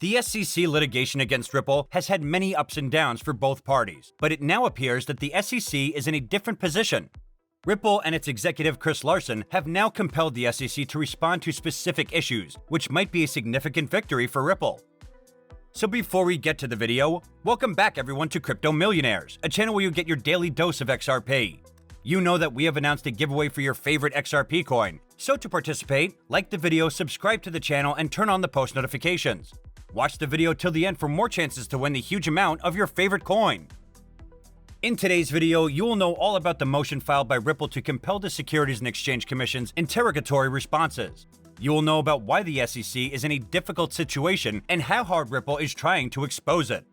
The SEC litigation against Ripple has had many ups and downs for both parties, but it now appears that the SEC is in a different position. Ripple and its executive Chris Larsen have now compelled the SEC to respond to specific issues, which might be a significant victory for Ripple. So before we get to the video, welcome back everyone to Crypto Millionaires, a channel where you get your daily dose of XRP. You know that we have announced a giveaway for your favorite XRP coin, so to participate, like the video, subscribe to the channel, and turn on the post notifications. Watch the video till the end for more chances to win the huge amount of your favorite coin. In today's video, you will know all about the motion filed by Ripple to compel the Securities and Exchange Commission's interrogatory responses. You will know about why the SEC is in a difficult situation and how hard Ripple is trying to expose it.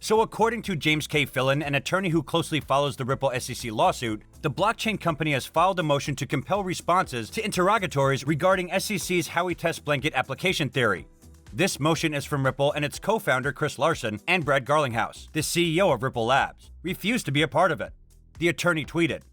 So according to James K. Filan, an attorney who closely follows the Ripple SEC lawsuit, the blockchain company has filed a motion to compel responses to interrogatories regarding SEC's Howey Test blanket application theory. This motion is from Ripple, and its co-founder Chris Larsen and Brad Garlinghouse, the CEO of Ripple Labs, refused to be a part of it. The attorney tweeted,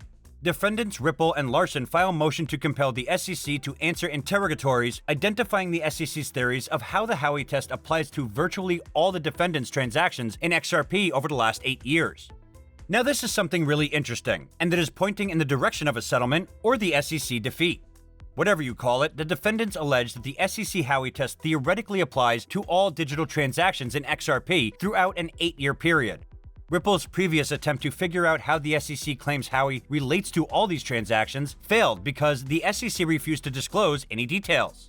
"Defendants Ripple and Larsen file motion to compel the SEC to answer interrogatories identifying the SEC's theories of how the Howey Test applies to virtually all the defendants' transactions in XRP over the last 8 years." Now this is something really interesting, and that is pointing in the direction of a settlement or the SEC defeat. Whatever you call it, the defendants allege that the SEC Howey Test theoretically applies to all digital transactions in XRP throughout an 8-year period. Ripple's previous attempt to figure out how the SEC claims Howey relates to all these transactions failed because the SEC refused to disclose any details.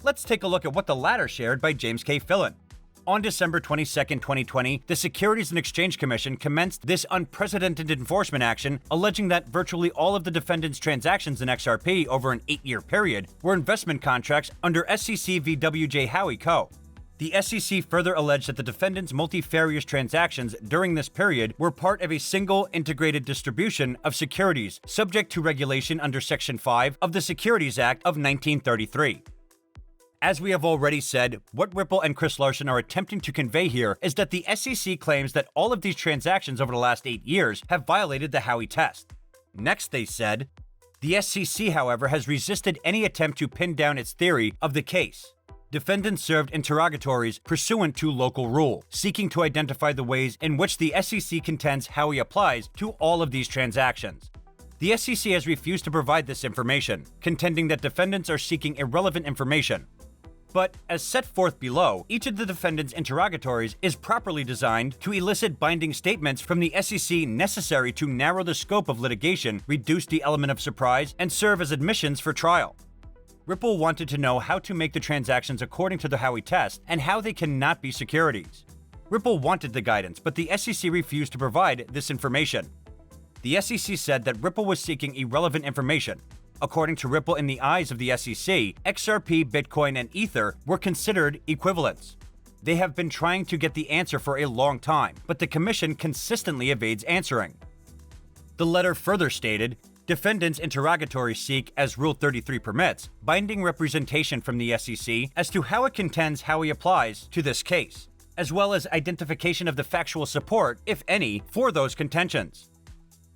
Let's take a look at what the latter shared by James K. Filan. On December 22, 2020, the Securities and Exchange Commission commenced this unprecedented enforcement action, alleging that virtually all of the defendants' transactions in XRP over an 8-year period were investment contracts under SEC v. W.J. Howey Co. The SEC further alleged that the defendants' multifarious transactions during this period were part of a single integrated distribution of securities subject to regulation under Section 5 of the Securities Act of 1933. As we have already said, what Ripple and Chris Larsen are attempting to convey here is that the SEC claims that all of these transactions over the last 8 years have violated the Howey Test. Next, they said, the SEC, however, has resisted any attempt to pin down its theory of the case. Defendants served interrogatories pursuant to local rule, seeking to identify the ways in which the SEC contends Howey applies to all of these transactions. The SEC has refused to provide this information, contending that defendants are seeking irrelevant information. But, as set forth below, each of the defendants' interrogatories is properly designed to elicit binding statements from the SEC necessary to narrow the scope of litigation, reduce the element of surprise, and serve as admissions for trial. Ripple wanted to know how to make the transactions according to the Howey Test and how they cannot be securities. Ripple wanted the guidance, but the SEC refused to provide this information. The SEC said that Ripple was seeking irrelevant information. According to Ripple, in the eyes of the SEC, XRP, Bitcoin, and Ether were considered equivalents. They have been trying to get the answer for a long time, but the Commission consistently evades answering. The letter further stated, defendants' interrogatories seek, as Rule 33 permits, binding representation from the SEC as to how it contends Howey applies to this case, as well as identification of the factual support, if any, for those contentions.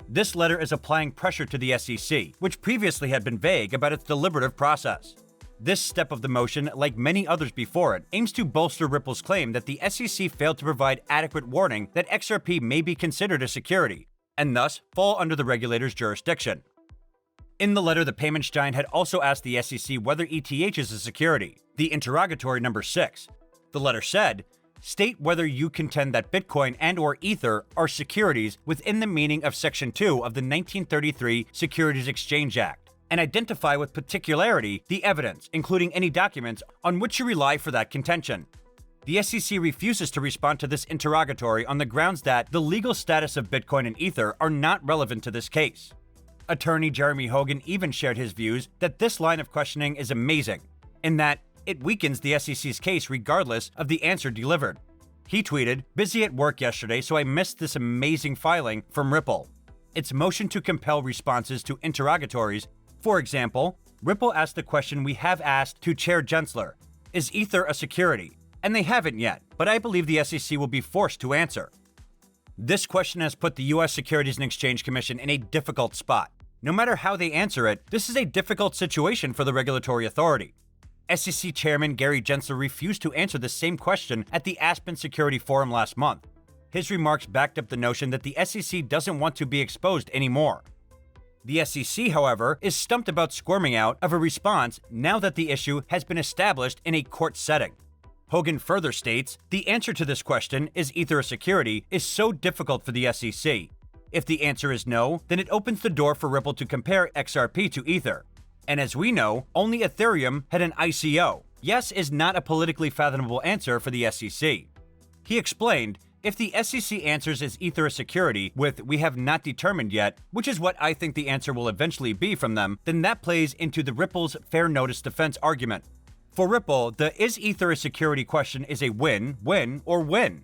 This letter is applying pressure to the SEC, which previously had been vague about its deliberative process. This step of the motion, like many others before it, aims to bolster Ripple's claim that the SEC failed to provide adequate warning that XRP may be considered a security, and thus fall under the regulator's jurisdiction. In the letter, the payments giant had also asked the SEC whether ETH is a security, the interrogatory number 6. The letter said, state whether you contend that Bitcoin and/or Ether are securities within the meaning of Section 2 of the 1933 Securities Exchange Act, and identify with particularity the evidence, including any documents, on which you rely for that contention. The SEC refuses to respond to this interrogatory on the grounds that the legal status of Bitcoin and Ether are not relevant to this case. Attorney Jeremy Hogan even shared his views that this line of questioning is amazing, in that it weakens the SEC's case regardless of the answer delivered. He tweeted, "Busy at work yesterday, so I missed this amazing filing from Ripple. Its motion to compel responses to interrogatories. For example, Ripple asked the question we have asked to Chair Gensler, is Ether a security? And they haven't yet, but I believe the SEC will be forced to answer." This question has put the U.S. Securities and Exchange Commission in a difficult spot. No matter how they answer it, this is a difficult situation for the regulatory authority. SEC Chairman Gary Gensler refused to answer the same question at the Aspen Security Forum last month. His remarks backed up the notion that the SEC doesn't want to be exposed anymore. The SEC, however, is stumped about squirming out of a response now that the issue has been established in a court setting. Hogan further states, the answer to this question, is Ether a security, is so difficult for the SEC. If the answer is no, then it opens the door for Ripple to compare XRP to Ether. And as we know, only Ethereum had an ICO. Yes is not a politically fathomable answer for the SEC. He explained, if the SEC answers is Ether a security with "we have not determined yet," which is what I think the answer will eventually be from them, then that plays into the Ripple's fair notice defense argument. For Ripple, the "is Ether a security" question is a win, win, or win.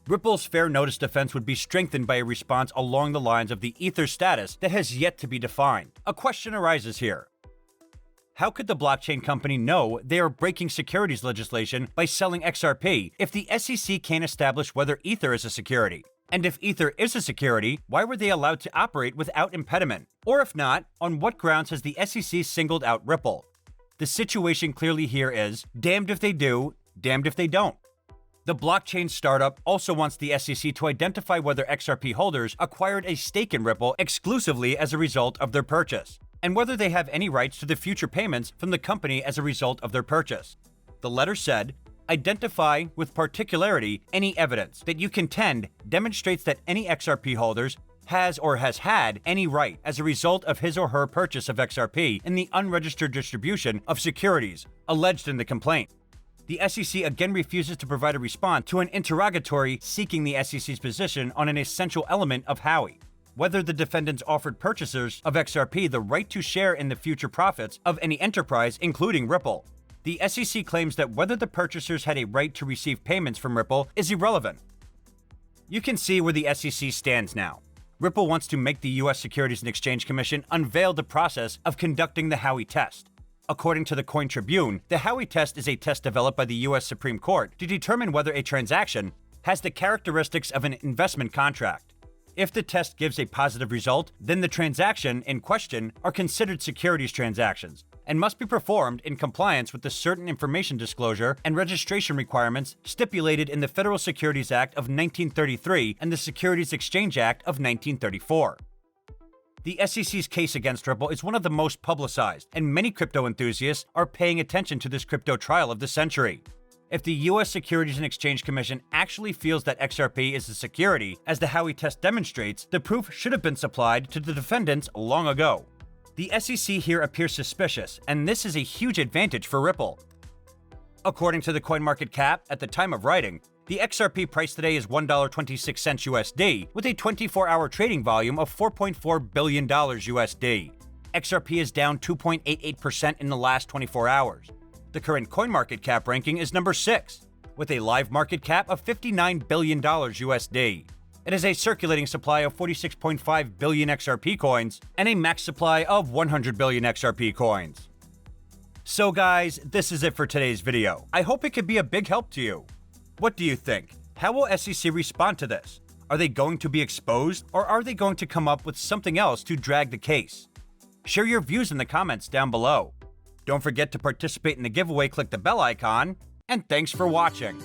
Ripple's fair notice defense would be strengthened by a response along the lines of the Ether status that has yet to be defined. A question arises here. How could the blockchain company know they are breaking securities legislation by selling XRP if the SEC can't establish whether Ether is a security? And if Ether is a security, why were they allowed to operate without impediment? Or if not, on what grounds has the SEC singled out Ripple? The situation clearly here is, damned if they do, damned if they don't. The blockchain startup also wants the SEC to identify whether XRP holders acquired a stake in Ripple exclusively as a result of their purchase, and whether they have any rights to the future payments from the company as a result of their purchase. The letter said, identify with particularity any evidence that you contend demonstrates that any XRP holders has or has had any right as a result of his or her purchase of XRP in the unregistered distribution of securities alleged in the complaint. The SEC again refuses to provide a response to an interrogatory seeking the SEC's position on an essential element of Howey: whether the defendants offered purchasers of XRP the right to share in the future profits of any enterprise, including Ripple. The SEC claims that whether the purchasers had a right to receive payments from Ripple is irrelevant. You can see where the SEC stands now. Ripple wants to make the U.S. Securities and Exchange Commission unveil the process of conducting the Howey Test. According to the Coin Tribune, the Howie Test is a test developed by the U.S. Supreme Court to determine whether a transaction has the characteristics of an investment contract. If the test gives a positive result, then the transaction in question are considered securities transactions and must be performed in compliance with the certain information disclosure and registration requirements stipulated in the Federal Securities Act of 1933 and the Securities Exchange Act of 1934. The SEC's case against Ripple is one of the most publicized, and many crypto enthusiasts are paying attention to this crypto trial of the century. If the U.S. Securities and Exchange Commission actually feels that XRP is a security, as the Howey Test demonstrates, the proof should have been supplied to the defendants long ago. The SEC here appears suspicious, and this is a huge advantage for Ripple. According to the CoinMarketCap, at the time of writing, the XRP price today is $1.26 USD, with a 24-hour trading volume of $4.4 billion USD. XRP is down 2.88% in the last 24 hours. The current CoinMarketCap ranking is number 6, with a live market cap of $59 billion USD. It has a circulating supply of 46.5 billion XRP coins and a max supply of 100 billion XRP coins. So guys, this is it for today's video. I hope it could be a big help to you. What do you think? How will SEC respond to this? Are they going to be exposed, or are they going to come up with something else to drag the case? Share your views in the comments down below. Don't forget to participate in the giveaway, click the bell icon, and thanks for watching.